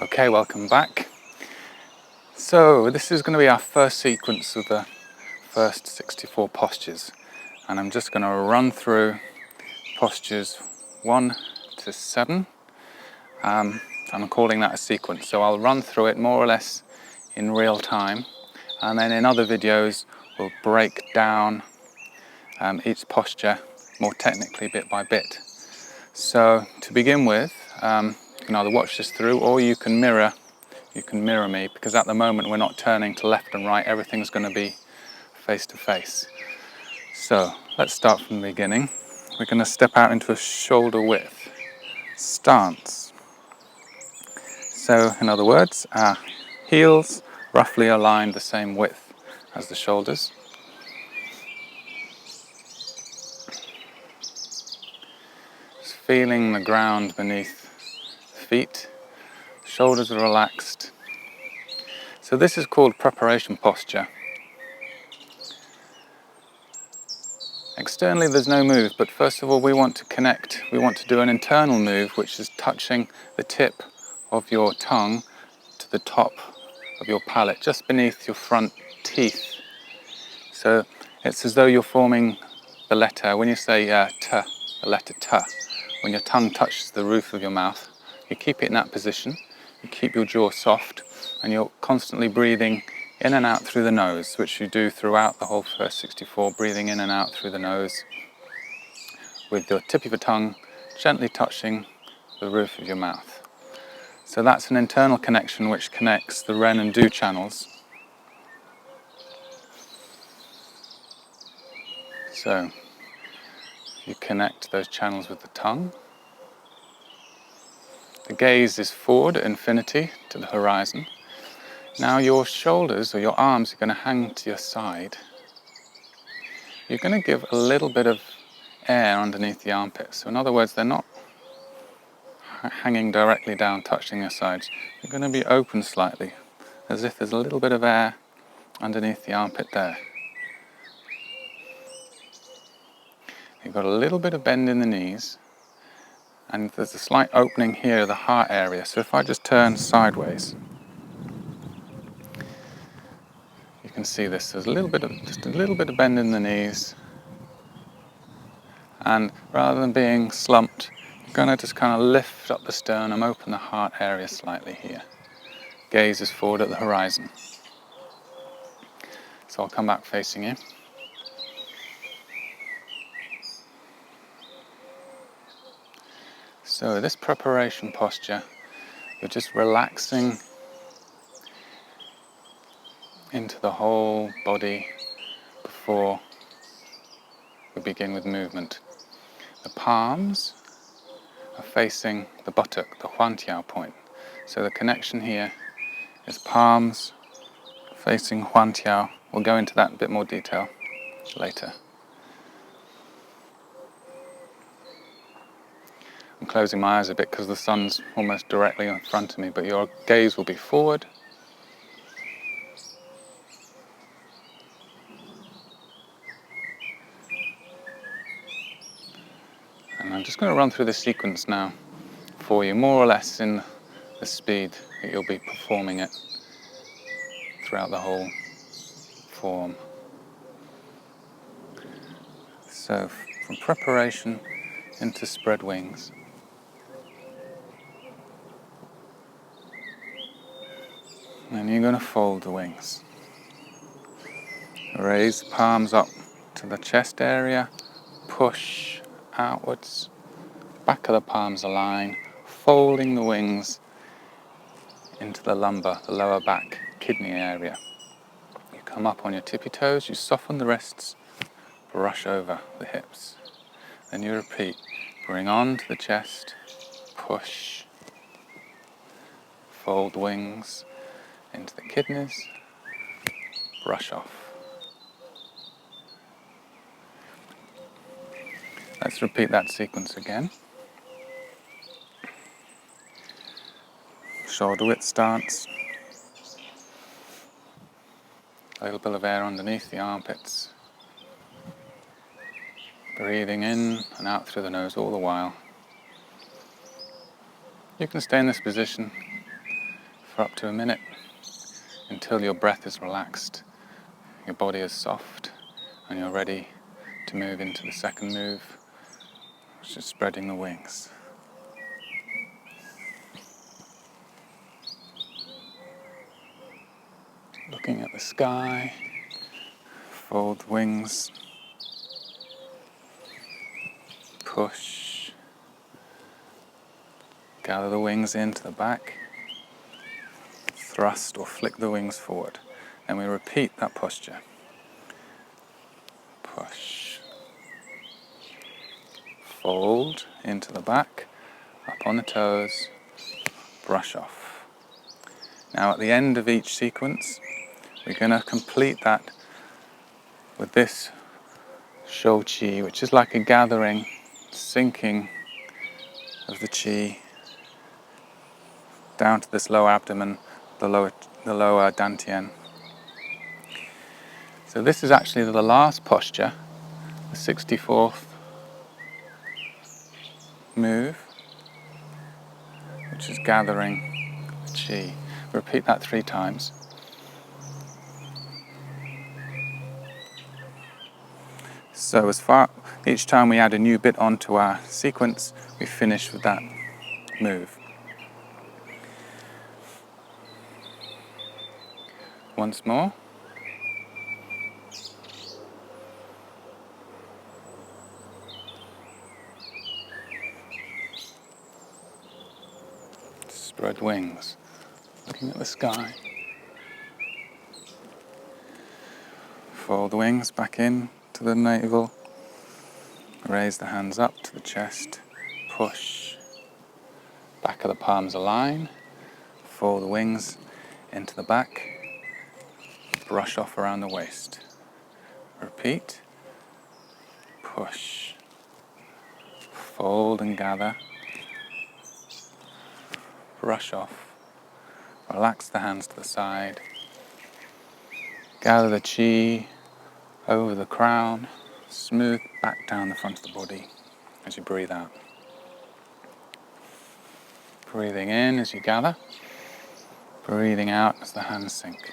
Okay, welcome back. So this is going to be our first sequence of the first 64 postures, and I'm just going to run through postures 1 to 7. I'm calling that a sequence, so I'll run through it more or less in real time, and then in other videos we'll break down each posture more technically bit by bit. So to begin with, you can either watch this through or you can mirror me, because at the moment we're not turning to left and right, everything's going to be face to face. So let's start from the beginning. We're going to step out into a shoulder width stance. So in other words, our heels roughly aligned the same width as the shoulders. Just feeling the ground beneath the feet, shoulders are relaxed. So this is called preparation posture. Externally there's no move, but first of all we want to connect, we want to do an internal move, which is touching the tip of your tongue to the top of your palate, just beneath your front teeth. So it's as though you're forming the letter, when you say t, the letter t, when your tongue touches the roof of your mouth, you keep it in that position, you keep your jaw soft, and you're constantly breathing in and out through the nose, which you do throughout the whole first 64, breathing in and out through the nose, with your tip of your tongue gently touching the roof of your mouth. So that's an internal connection which connects the Ren and Du channels. So you connect those channels with the tongue. The gaze is forward at infinity to the horizon. Now your shoulders or your arms are going to hang to your side. You're going to give a little bit of air underneath the armpits. So in other words, they're not hanging directly down, touching your sides. You're going to be open slightly, as if there's a little bit of air underneath the armpit there. You've got a little bit of bend in the knees, and there's a slight opening here, the heart area. So if I just turn sideways, you can see this. There's just a little bit of bend in the knees, and rather than being slumped, you're going to just kind of lift up the sternum, open the heart area slightly here. Gaze is forward at the horizon. So I'll come back facing you. So this preparation posture, you're just relaxing into the whole body before we begin with movement. The palms are facing the buttock, the Huantiao point. So the connection here is palms facing Huantiao. We'll go into that in a bit more detail later. I'm closing my eyes a bit because the sun's almost directly in front of me, but your gaze will be forward. And I'm just going to run through the sequence now for you, more or less in the speed that you'll be performing it throughout the whole form. So from preparation into spread wings. And you're going to fold the wings. Raise the palms up to the chest area, push outwards, back of the palms align, folding the wings into the lumbar, the lower back kidney area. You come up on your tippy toes, you soften the wrists, brush over the hips. Then you repeat, bring on to the chest, push, fold wings into the kidneys, brush off. Let's repeat that sequence again. Shoulder width stance. A little bit of air underneath the armpits. Breathing in and out through the nose all the while. You can stay in this position for up to a minute until your breath is relaxed, your body is soft, and you're ready to move into the second move, which is spreading the wings. Looking at the sky, fold the wings, push, gather the wings into the back, thrust or flick the wings forward. Then we repeat that posture. Push, fold into the back, up on the toes, brush off. Now at the end of each sequence, we're going to complete that with this shou qi, which is like a gathering, sinking of the qi down to this lower abdomen, the lower dantian. So this is actually the last posture, the 64th move, which is gathering the qi. Repeat that 3 times. So each time we add a new bit onto our sequence, we finish with that move. Once more. Spread wings, looking at the sky. Fold the wings back in to the navel. Raise the hands up to the chest. Push. Back of the palms align. Fold the wings into the back. Brush off around the waist. Repeat. Push. Fold and gather. Brush off. Relax the hands to the side. Gather the qi over the crown. Smooth back down the front of the body as you breathe out. Breathing in as you gather. Breathing out as the hands sink.